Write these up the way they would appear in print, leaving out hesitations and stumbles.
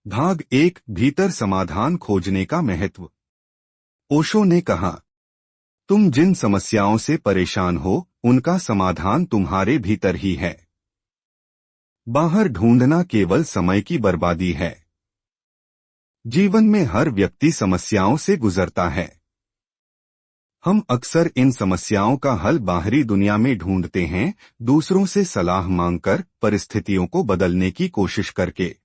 भाग 1 भीतर समाधान खोजने का महत्व। ओशो ने कहा, तुम जिन समस्याओं से परेशान हो उनका समाधान तुम्हारे भीतर ही है। बाहर ढूंढना केवल समय की बर्बादी है। जीवन में हर व्यक्ति समस्याओं से गुजरता है। हम अक्सर इन समस्याओं का हल बाहरी दुनिया में ढूंढते हैं, दूसरों से सलाह मांगकर, परिस्थितियों को बदलने की कोशिश करके।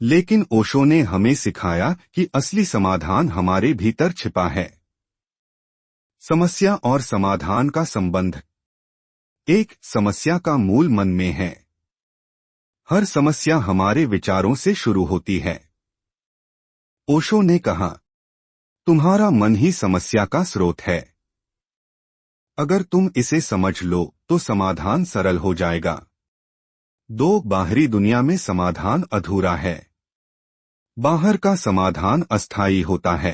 लेकिन ओशो ने हमें सिखाया कि असली समाधान हमारे भीतर छिपा है। समस्या और समाधान का संबंध। एक समस्या का मूल मन में है। हर समस्या हमारे विचारों से शुरू होती है। ओशो ने कहा, तुम्हारा मन ही समस्या का स्रोत है। अगर तुम इसे समझ लो तो समाधान सरल हो जाएगा। बाहरी दुनिया में समाधान अधूरा है। बाहर का समाधान अस्थायी होता है।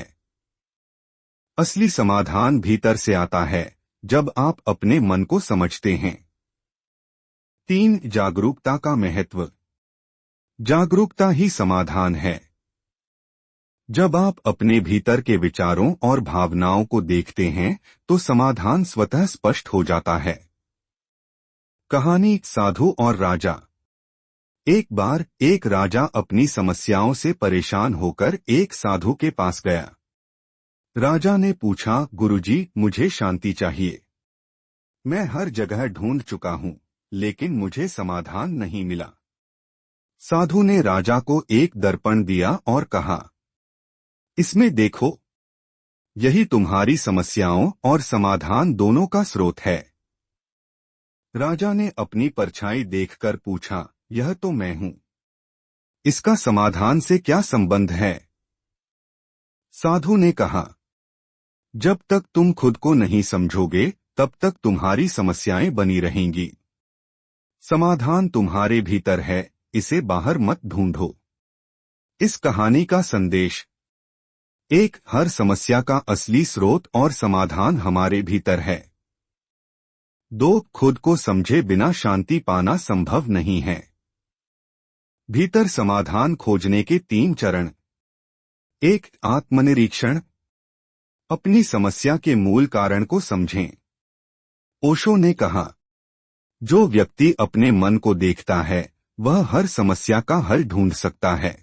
असली समाधान भीतर से आता है, जब आप अपने मन को समझते हैं। 3 जागरूकता का महत्व। जागरूकता ही समाधान है। जब आप अपने भीतर के विचारों और भावनाओं को देखते हैं तो समाधान स्वतः स्पष्ट हो जाता है। कहानी साधु और राजा। एक बार एक राजा अपनी समस्याओं से परेशान होकर एक साधु के पास गया। राजा ने पूछा, गुरुजी, मुझे शांति चाहिए। मैं हर जगह ढूंढ चुका हूं, लेकिन मुझे समाधान नहीं मिला। साधु ने राजा को एक दर्पण दिया और कहा, इसमें देखो, यही तुम्हारी समस्याओं और समाधान दोनों का स्रोत है। राजा ने अपनी परछाई देखकर पूछा, यह तो मैं हूं। इसका समाधान से क्या संबंध है? साधु ने कहा, जब तक तुम खुद को नहीं समझोगे तब तक तुम्हारी समस्याएं बनी रहेंगी। समाधान तुम्हारे भीतर है, इसे बाहर मत ढूंढो। इस कहानी का संदेश। 1 हर समस्या का असली स्रोत और समाधान हमारे भीतर है। 2 खुद को समझे बिना शांति पाना संभव नहीं है। भीतर समाधान खोजने के 3 चरण। 1 आत्मनिरीक्षण। अपनी समस्या के मूल कारण को समझें। ओशो ने कहा, जो व्यक्ति अपने मन को देखता है वह हर समस्या का हल ढूंढ सकता है।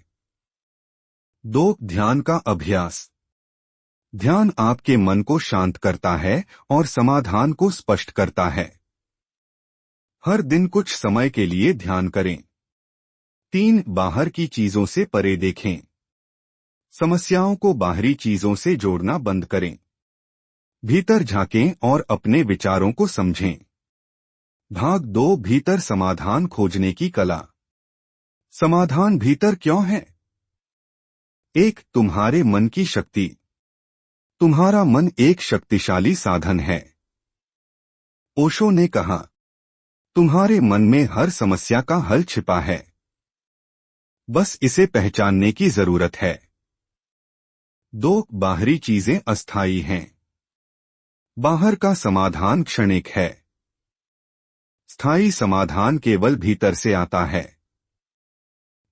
2 ध्यान का अभ्यास। ध्यान आपके मन को शांत करता है और समाधान को स्पष्ट करता है। हर दिन कुछ समय के लिए ध्यान करें। 3 बाहर की चीजों से परे देखें। समस्याओं को बाहरी चीजों से जोड़ना बंद करें। भीतर झांकें और अपने विचारों को समझें। भाग 2 भीतर समाधान खोजने की कला। समाधान भीतर क्यों है? 1 तुम्हारे मन की शक्ति। तुम्हारा मन एक शक्तिशाली साधन है। ओशो ने कहा, तुम्हारे मन में हर समस्या का हल छिपा है। बस इसे पहचानने की जरूरत है। 2 बाहरी चीजें अस्थायी हैं। बाहर का समाधान क्षणिक है। स्थायी समाधान केवल भीतर से आता है।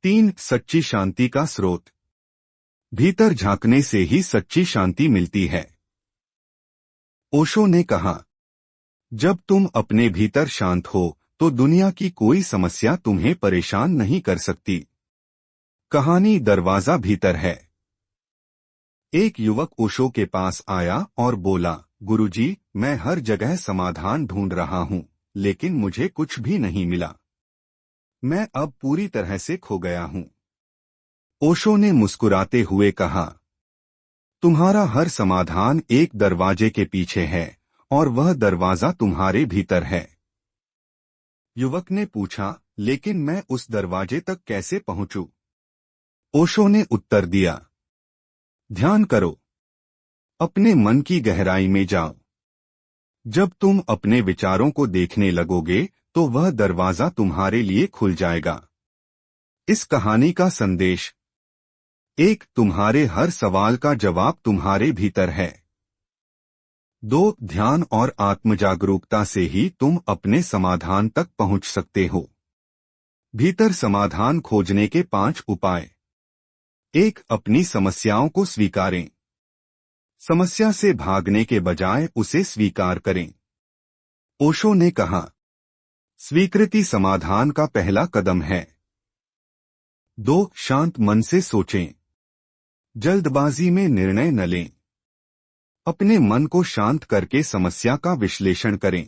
3 सच्ची शांति का स्रोत। भीतर झांकने से ही सच्ची शांति मिलती है। ओशो ने कहा, जब तुम अपने भीतर शांत हो तो दुनिया की कोई समस्या तुम्हें परेशान नहीं कर सकती। कहानी दरवाजा भीतर है। एक युवक ओशो के पास आया और बोला, गुरुजी, मैं हर जगह समाधान ढूंढ रहा हूं, लेकिन मुझे कुछ भी नहीं मिला। मैं अब पूरी तरह से खो गया हूं। ओशो ने मुस्कुराते हुए कहा, तुम्हारा हर समाधान एक दरवाजे के पीछे है और वह दरवाजा तुम्हारे भीतर है। युवक ने पूछा, लेकिन मैं उस दरवाजे तक कैसे पहुंचूं? ओशो ने उत्तर दिया, ध्यान करो। अपने मन की गहराई में जाओ। जब तुम अपने विचारों को देखने लगोगे तो वह दरवाजा तुम्हारे लिए खुल जाएगा। इस कहानी का संदेश। 1 तुम्हारे हर सवाल का जवाब तुम्हारे भीतर है। 2 ध्यान और आत्मजागरूकता से ही तुम अपने समाधान तक पहुंच सकते हो। भीतर समाधान खोजने के 5 उपाय। एक, अपनी समस्याओं को स्वीकारें। समस्या से भागने के बजाय उसे स्वीकार करें। ओशो ने कहा, स्वीकृति समाधान का पहला कदम है। 2, शांत मन से सोचें। जल्दबाजी में निर्णय न लें। अपने मन को शांत करके समस्या का विश्लेषण करें।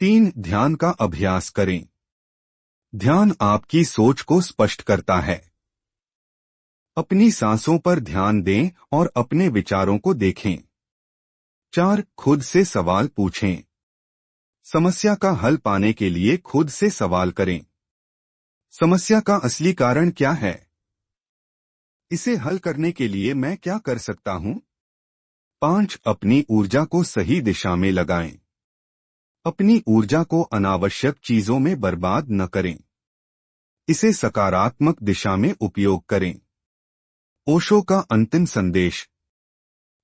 3, ध्यान का अभ्यास करें। ध्यान आपकी सोच को स्पष्ट करता है। अपनी सांसों पर ध्यान दें और अपने विचारों को देखें। 4, खुद से सवाल पूछें। समस्या का हल पाने के लिए खुद से सवाल करें। समस्या का असली कारण क्या है? इसे हल करने के लिए मैं क्या कर सकता हूं? 5, अपनी ऊर्जा को सही दिशा में लगाएं। अपनी ऊर्जा को अनावश्यक चीजों में बर्बाद न करें। इसे सकारात्मक दिशा में उपयोग करें। ओशो का अंतिम संदेश,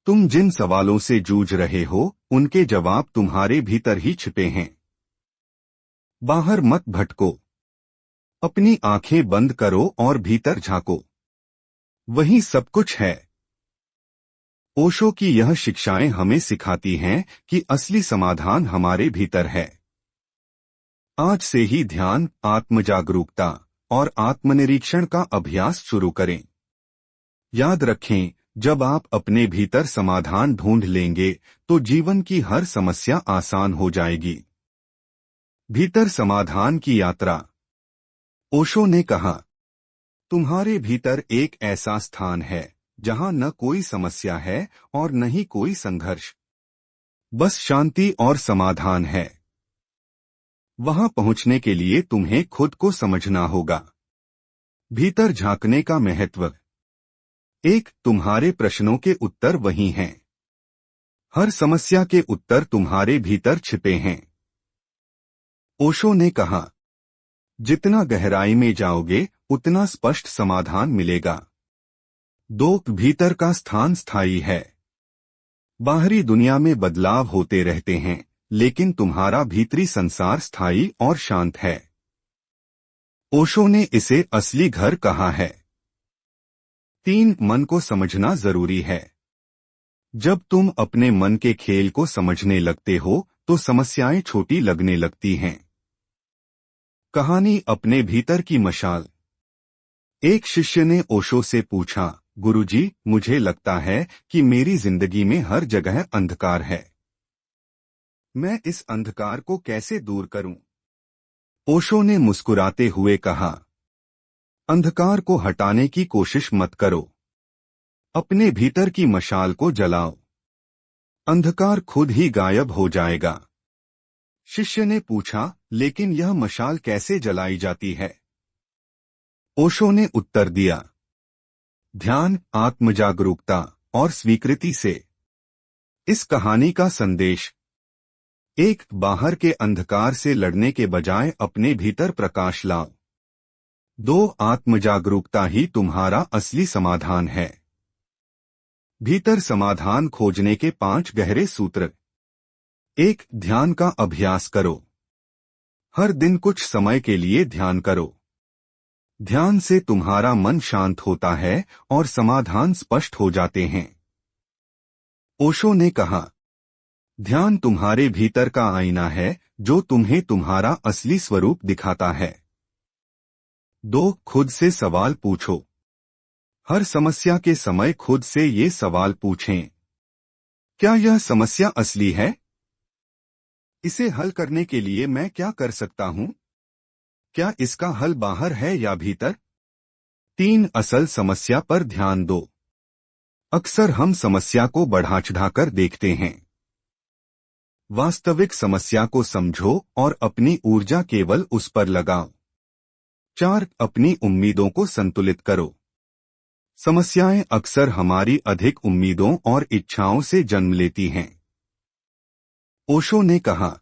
तुम जिन सवालों से जूझ रहे हो उनके जवाब तुम्हारे भीतर ही छिपे हैं। बाहर मत भटको। अपनी आंखें बंद करो और भीतर झांको। वही सब कुछ है। ओशो की यह शिक्षाएं हमें सिखाती हैं कि असली समाधान हमारे भीतर है। आज से ही ध्यान, आत्मजागरूकता और आत्मनिरीक्षण का अभ्यास शुरू करें। याद रखें, जब आप अपने भीतर समाधान ढूंढ लेंगे तो जीवन की हर समस्या आसान हो जाएगी। भीतर समाधान की यात्रा। ओशो ने कहा, तुम्हारे भीतर एक ऐसा स्थान है जहां न कोई समस्या है और न ही कोई संघर्ष, बस शांति और समाधान है। वहां पहुंचने के लिए तुम्हें खुद को समझना होगा। भीतर झांकने का महत्व। 1, तुम्हारे प्रश्नों के उत्तर वही हैं। हर समस्या के उत्तर तुम्हारे भीतर छिपे हैं। ओशो ने कहा, जितना गहराई में जाओगे उतना स्पष्ट समाधान मिलेगा। 2, भीतर का स्थान स्थायी है। बाहरी दुनिया में बदलाव होते रहते हैं, लेकिन तुम्हारा भीतरी संसार स्थायी और शांत है। ओशो ने इसे असली घर कहा है। 3, मन को समझना जरूरी है। जब तुम अपने मन के खेल को समझने लगते हो तो समस्याएं छोटी लगने लगती हैं। कहानी, अपने भीतर की मशाल। एक शिष्य ने ओशो से पूछा, गुरुजी, मुझे लगता है कि मेरी जिंदगी में हर जगह अंधकार है। मैं इस अंधकार को कैसे दूर करूं? ओशो ने मुस्कुराते हुए कहा, अंधकार को हटाने की कोशिश मत करो। अपने भीतर की मशाल को जलाओ। अंधकार खुद ही गायब हो जाएगा। शिष्य ने पूछा, लेकिन यह मशाल कैसे जलाई जाती है? ओशो ने उत्तर दिया, ध्यान, आत्मजागरूकता और स्वीकृति से। इस कहानी का संदेश। 1, बाहर के अंधकार से लड़ने के बजाय अपने भीतर प्रकाश लाओ। 2, आत्मजागरूकता ही तुम्हारा असली समाधान है। भीतर समाधान खोजने के 5 गहरे सूत्र। 1, ध्यान का अभ्यास करो। हर दिन कुछ समय के लिए ध्यान करो। ध्यान से तुम्हारा मन शांत होता है और समाधान स्पष्ट हो जाते हैं। ओशो ने कहा, ध्यान तुम्हारे भीतर का आईना है जो तुम्हें तुम्हारा असली स्वरूप दिखाता है। 2, खुद से सवाल पूछो। हर समस्या के समय खुद से ये सवाल पूछें, क्या यह समस्या असली है? इसे हल करने के लिए मैं क्या कर सकता हूं? क्या इसका हल बाहर है या भीतर? 3, असल समस्या पर ध्यान दो। अक्सर हम समस्या को बढ़ा चढ़ाकर देखते हैं। वास्तविक समस्या को समझो और अपनी ऊर्जा केवल उस पर लगाओ। 4, अपनी उम्मीदों को संतुलित करो। समस्याएं अक्सर हमारी अधिक उम्मीदों और इच्छाओं से जन्म लेती हैं। ओशो ने कहा,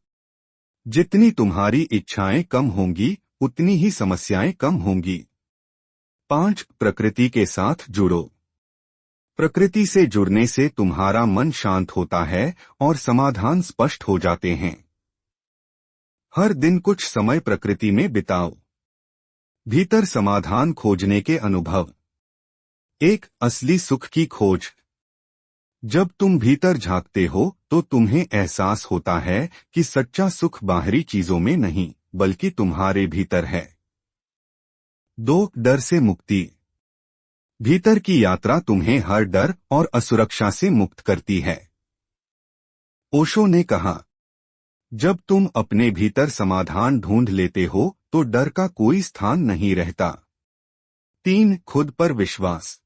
जितनी तुम्हारी इच्छाएं कम होंगी उतनी ही समस्याएं कम होंगी। 5, प्रकृति के साथ जुड़ो। प्रकृति से जुड़ने से तुम्हारा मन शांत होता है और समाधान स्पष्ट हो जाते हैं। हर दिन कुछ समय प्रकृति में बिताओ। भीतर समाधान खोजने के अनुभव। एक असली सुख की खोज। जब तुम भीतर झांकते हो तो तुम्हें एहसास होता है कि सच्चा सुख बाहरी चीजों में नहीं बल्कि तुम्हारे भीतर है। 2 डर से मुक्ति। भीतर की यात्रा तुम्हें हर डर और असुरक्षा से मुक्त करती है। ओशो ने कहा, जब तुम अपने भीतर समाधान ढूंढ लेते हो तो डर का कोई स्थान नहीं रहता। 3 खुद पर विश्वास।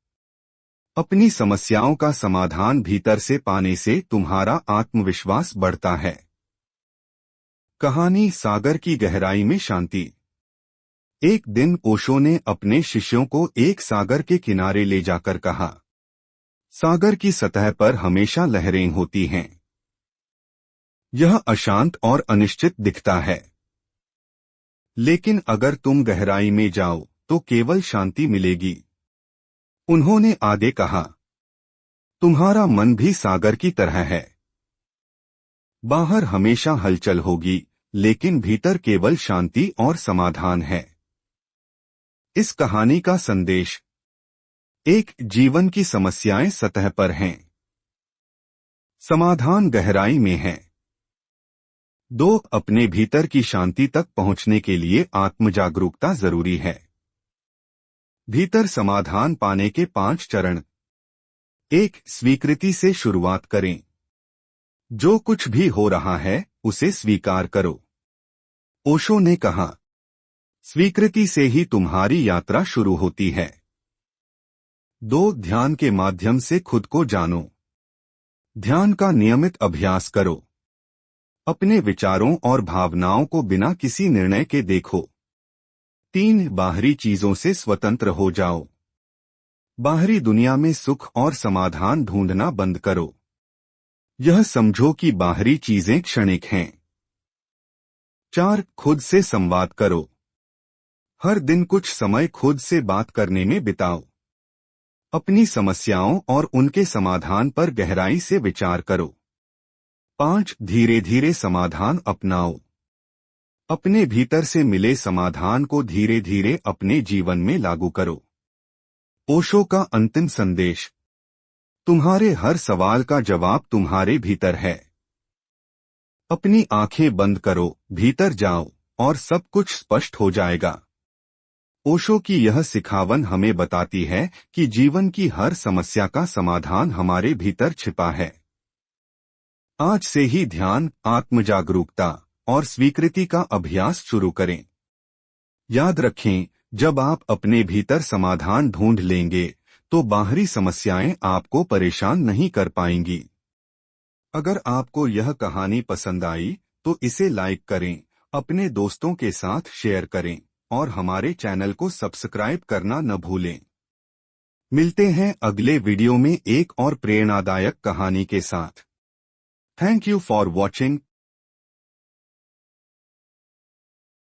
अपनी समस्याओं का समाधान भीतर से पाने से तुम्हारा आत्मविश्वास बढ़ता है। कहानी सागर की गहराई में शांति। एक दिन ओशो ने अपने शिष्यों को एक सागर के किनारे ले जाकर कहा, सागर की सतह पर हमेशा लहरें होती हैं। यह अशांत और अनिश्चित दिखता है, लेकिन अगर तुम गहराई में जाओ तो केवल शांति मिलेगी। उन्होंने आगे कहा, तुम्हारा मन भी सागर की तरह है। बाहर हमेशा हलचल होगी, लेकिन भीतर केवल शांति और समाधान है। इस कहानी का संदेश। 1 जीवन की समस्याएं सतह पर हैं, समाधान गहराई में है। 2 अपने भीतर की शांति तक पहुंचने के लिए आत्मजागरूकता जरूरी है। भीतर समाधान पाने के 5 चरण। 1 स्वीकृति से शुरुआत करें। जो कुछ भी हो रहा है उसे स्वीकार करो। ओशो ने कहा, स्वीकृति से ही तुम्हारी यात्रा शुरू होती है। 2 ध्यान के माध्यम से खुद को जानो। ध्यान का नियमित अभ्यास करो। अपने विचारों और भावनाओं को बिना किसी निर्णय के देखो। 3 बाहरी चीजों से स्वतंत्र हो जाओ। बाहरी दुनिया में सुख और समाधान ढूंढना बंद करो। यह समझो कि बाहरी चीजें क्षणिक हैं। 4 खुद से संवाद करो। हर दिन कुछ समय खुद से बात करने में बिताओ। अपनी समस्याओं और उनके समाधान पर गहराई से विचार करो। 5 धीरे धीरे समाधान अपनाओ। अपने भीतर से मिले समाधान को धीरे धीरे अपने जीवन में लागू करो। ओशो का अंतिम संदेश। तुम्हारे हर सवाल का जवाब तुम्हारे भीतर है। अपनी आंखें बंद करो, भीतर जाओ और सब कुछ स्पष्ट हो जाएगा। ओशो की यह सिखावन हमें बताती है कि जीवन की हर समस्या का समाधान हमारे भीतर छिपा है। आज से ही ध्यान, आत्मजागरूकता और स्वीकृति का अभ्यास शुरू करें। याद रखें, जब आप अपने भीतर समाधान ढूंढ लेंगे तो बाहरी समस्याएं आपको परेशान नहीं कर पाएंगी। अगर आपको यह कहानी पसंद आई तो इसे लाइक करें, अपने दोस्तों के साथ शेयर करें और हमारे चैनल को सब्सक्राइब करना न भूलें। मिलते हैं अगले वीडियो में एक और प्रेरणादायक कहानी के साथ। Thank you for watching.